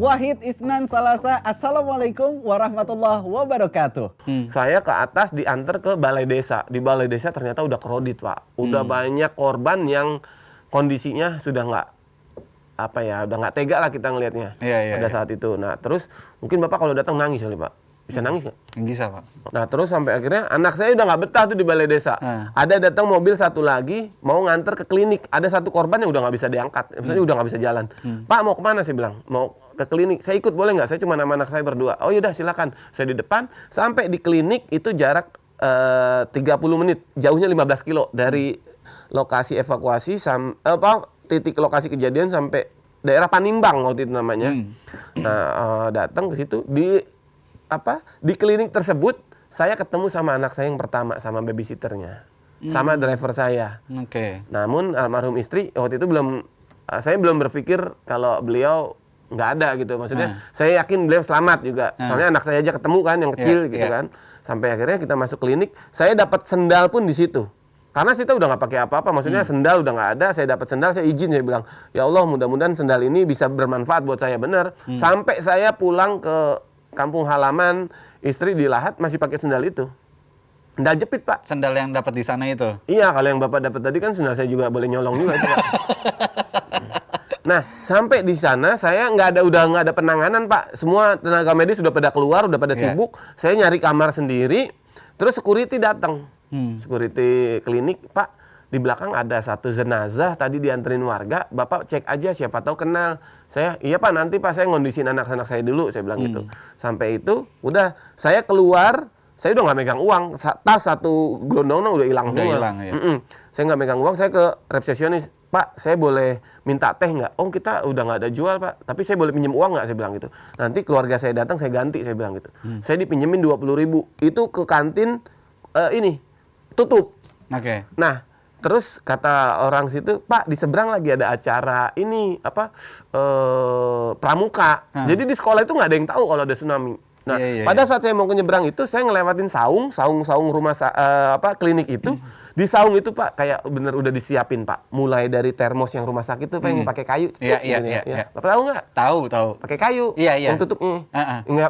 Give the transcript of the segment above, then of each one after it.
Wahid, Isnan, Salasa. Assalamualaikum warahmatullahi wabarakatuh. Saya ke atas diantar ke balai desa. Di balai desa ternyata udah kredit, Pak. Udah banyak korban yang kondisinya sudah udah nggak tega lah kita ngelihatnya pada saat itu. Nah, terus mungkin Bapak kalau datang nangis kali, Pak. Bisa nangis nggak? Bisa, Pak. Nah, terus sampai akhirnya anak saya udah nggak betah tuh di balai desa. Ada datang mobil satu lagi mau nganter ke klinik. Ada satu korban yang udah nggak bisa diangkat. Misalnya udah nggak bisa jalan. Pak, mau kemana? Saya bilang, mau ke klinik. Saya ikut boleh nggak? Saya cuma sama anak saya berdua. Oh yaudah silakan. Saya di depan. Sampai di klinik itu jarak 30 menit. Jauhnya 15 kilo dari lokasi evakuasi titik lokasi kejadian sampai daerah Panimbang waktu itu namanya. Nah, datang ke situ di klinik tersebut saya ketemu sama anak saya yang pertama, sama babysitternya, sama driver saya. Namun almarhum istri waktu itu saya belum berpikir kalau beliau nggak ada gitu. Maksudnya saya yakin beliau selamat juga. Soalnya anak saya aja ketemu kan yang kecil gitu kan. Sampai akhirnya kita masuk klinik, saya dapat sendal pun di situ. Karena kita udah nggak pakai apa-apa, maksudnya sendal udah nggak ada. Saya dapat sendal, saya izin, saya bilang, ya Allah mudah-mudahan sendal ini bisa bermanfaat buat saya, bener. Sampai saya pulang ke kampung halaman, istri di Lahat masih pakai sendal itu. Sendal jepit, Pak. Sendal yang dapat di sana itu? Iya, kalau yang Bapak dapat tadi kan sendal saya juga boleh nyolong juga itu, Pak. Nah, sampai di sana saya udah nggak ada penanganan, Pak. Semua tenaga medis sudah pada keluar, udah pada sibuk. Saya nyari kamar sendiri, terus security datang. Security klinik, Pak, di belakang ada satu jenazah tadi dianterin warga, Bapak cek aja siapa tahu kenal. Saya, iya Pak, nanti Pak saya ngondisin anak-anak saya dulu, saya bilang gitu. Sampai itu, udah saya keluar, saya udah nggak megang uang, tas satu gelondong udah hilang semua. Saya nggak megang uang, saya ke resepsionis, Pak, saya boleh minta teh nggak? Oh, kita udah nggak ada jual, Pak, tapi saya boleh pinjam uang nggak? Saya bilang gitu. Nanti keluarga saya datang, saya ganti, saya bilang gitu. Saya dipinjemin 20.000, itu ke kantin tutup. Nah, terus kata orang situ, Pak, di seberang lagi ada acara ini pramuka. Jadi di sekolah itu nggak ada yang tahu kalau ada tsunami. Nah, pada saat saya mau ke nyebrang itu, saya ngelewatin saung rumah klinik itu. Di saung itu, Pak, kayak bener udah disiapin, Pak. Mulai dari termos yang rumah sakit itu, Pak, yang pakai kayu. Iya. Bapak tahu nggak? Tahu. Pakai kayu. Iya. Yang tutupnya.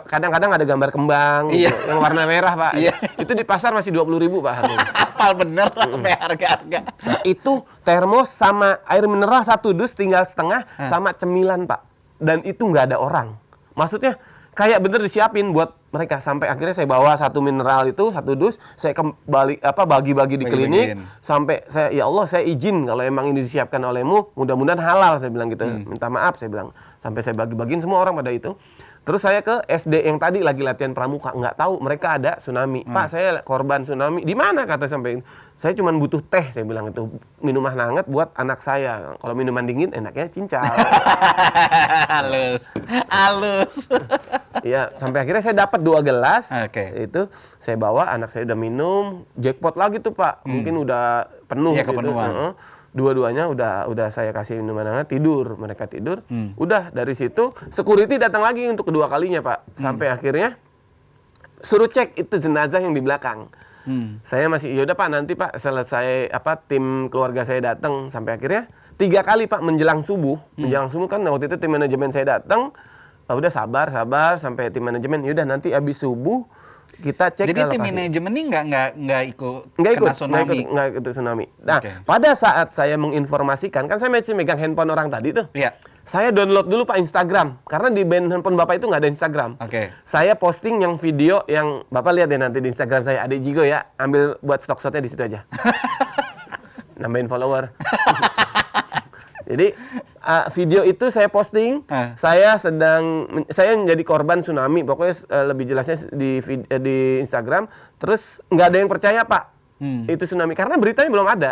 Kadang-kadang ada gambar kembang, gitu, yang warna merah, Pak. Itu di pasar masih 20.000, Pak, harganya. Apal bener sampai harga-harga. Nah, itu termos sama air mineral 1 dus tinggal setengah sama cemilan, Pak. Dan itu nggak ada orang. Maksudnya kayak bener disiapin buat mereka. Sampai akhirnya saya bawa 1 mineral itu 1 dus, saya kembali bagi-bagi di klinik. Sampai saya, ya Allah, saya izin kalau emang ini disiapkan olehmu, mudah-mudahan halal, saya bilang gitu. Minta maaf, saya bilang. Sampai saya bagi-bagiin semua orang pada itu. Terus saya ke SD yang tadi lagi latihan pramuka, nggak tahu mereka ada tsunami. Pak, saya korban tsunami. Di mana kata sampai ini? Saya cuma butuh teh, saya bilang itu, minuman hangat buat anak saya. Kalau minuman dingin enaknya cincau. Halus. Ya, sampai akhirnya saya dapat 2 gelas. Itu saya bawa, anak saya udah minum, jackpot lagi tuh, Pak. Mungkin udah penuh gitu. Kepenuhan. Dua-duanya udah saya kasih minuman hangat, mereka tidur. Udah dari situ security datang lagi untuk kedua kalinya, Pak. Sampai akhirnya suruh cek itu jenazah yang di belakang. Saya masih, yaudah Pak, nanti Pak selesai tim keluarga saya datang. Sampai akhirnya 3 kali, Pak, menjelang subuh kan waktu itu tim manajemen saya datang. Udah sabar sampai tim manajemen, yaudah nanti habis subuh kita cek. Jadi tim manajemen ini nggak ikut tsunami. Nggak ikut tsunami. Nah, pada saat saya menginformasikan, kan saya masih megang handphone orang tadi tuh. Iya. Saya download dulu, Pak, Instagram. Karena di handphone Bapak itu nggak ada Instagram. Saya posting yang video yang Bapak lihat ya nanti di Instagram saya, Adik Jigo ya. Ambil buat stock shotnya di situ aja. Nambahin follower. Jadi video itu saya posting, saya menjadi korban tsunami, pokoknya lebih jelasnya di Instagram. Terus nggak ada yang percaya, Pak, itu tsunami karena beritanya belum ada.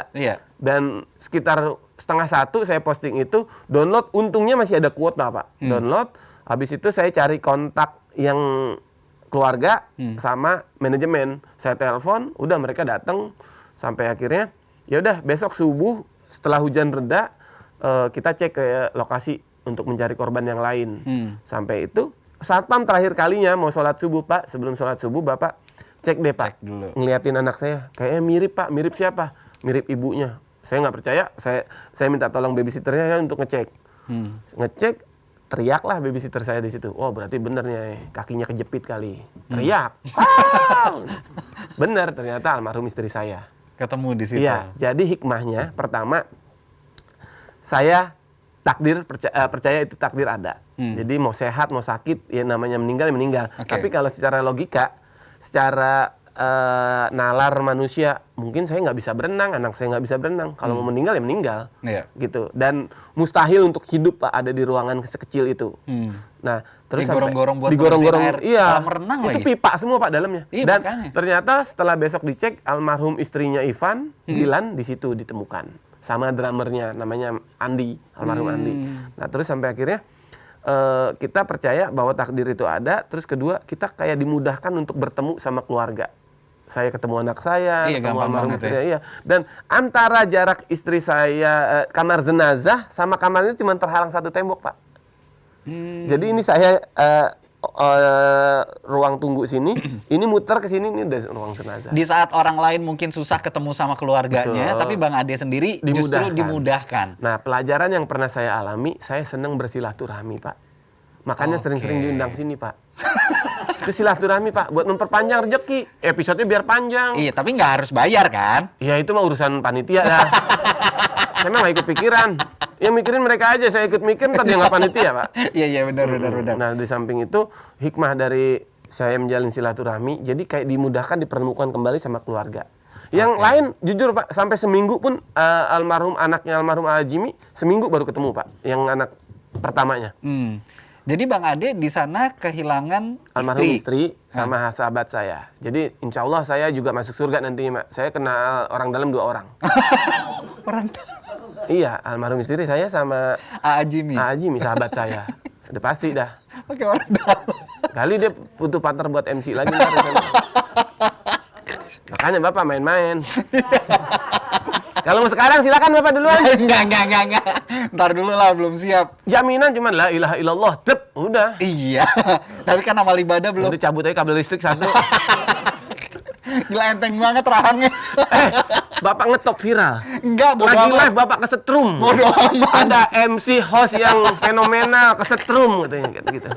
Dan sekitar 12:30 saya posting itu, download, untungnya masih ada kuota, Pak. Download, habis itu saya cari kontak yang keluarga sama manajemen, saya telepon, udah mereka datang. Sampai akhirnya, ya udah besok subuh setelah hujan reda, kita cek ke lokasi untuk mencari korban yang lain. Sampai itu, satpam terakhir kalinya mau sholat subuh, Pak. Sebelum sholat subuh, Bapak cek deh, Pak. Ngeliatin anak saya, kayaknya mirip, Pak. Mirip siapa? Mirip ibunya. Saya nggak percaya, saya minta tolong babysitternya untuk ngecek. Ngecek, teriaklah babysitter saya di situ. Oh berarti bener nih, kakinya kejepit kali. Teriak. Ah! Bener, ternyata almarhum istri saya. Ketemu di situ. Iya, jadi hikmahnya pertama, saya percaya itu takdir ada. Jadi mau sehat, mau sakit, ya namanya meninggal ya meninggal. Okay. Tapi kalau secara logika, secara nalar manusia, mungkin saya nggak bisa berenang, anak saya nggak bisa berenang. Kalau mau meninggal ya meninggal, gitu. Dan mustahil untuk hidup Pak ada di ruangan sekecil itu. Nah, terus digorong-gorong, iya, itu lagi. Pipa semua Pak dalamnya. Iya, dan makanya. ternyata setelah besok dicek, almarhum istrinya Ivan, Dilan di situ ditemukan sama drummernya, namanya Andi, almarhum Andi. Nah, terus sampai akhirnya kita percaya bahwa takdir itu ada. Terus kedua, kita kayak dimudahkan untuk bertemu sama keluarga. Saya ketemu anak saya, ketemu almarhum istri saya. Iya. Dan antara jarak istri saya kamar jenazah sama kamarnya cuma terhalang satu tembok, Pak. Jadi ini saya ruang tunggu sini, ini muter ke sini, ini udah ruang jenazah. Di saat orang lain mungkin susah ketemu sama keluarganya, tapi Bang Ade sendiri justru dimudahkan. Nah, pelajaran yang pernah saya alami, saya senang bersilaturahmi, Pak. Makanya sering-sering diundang sini, Pak. Itu silaturahmi, Pak, buat memperpanjang rezeki. Episodenya biar panjang. Iya, tapi nggak harus bayar kan? Iya, itu mah urusan panitia dah. Saya mah nggak ikut pikiran. Yang mikirin mereka aja, saya ikut mikir, ntar dia nggak panitia, Pak. Iya, benar. Nah, di samping itu, hikmah dari saya menjalin silaturahmi, jadi kayak dimudahkan dipertemukan kembali sama keluarga. Yang lain, jujur Pak, sampai seminggu pun anaknya almarhum Jimmy, seminggu baru ketemu Pak, yang anak pertamanya. Jadi Bang Ade di sana kehilangan almarhum istri sama sahabat saya. Jadi insya Allah saya juga masuk surga nantinya, Mak. Saya kenal orang dalam 2 orang. Orang Iya, almarhum istri saya sama Jimmy, sahabat saya. Udah pasti dah. Oke, orang dalam. Kali dia butuh partner buat MC lagi ntar. Makanya Bapak main-main. Kalau mau sekarang silakan Bapak duluan. Enggak. Ntar dulu lah, belum siap. Jaminan cuman la ilaha illallah, dep, udah. Iya. Tapi kan amal ibadah belum. Udah cabut aja kabel listrik 1. Gila, enteng banget rahangnya. Bapak ngetop viral. Enggak, bodo lagi amat. live Bapak kesetrum. Bodo amat. Ada MC host yang fenomenal kesetrum katanya gitu.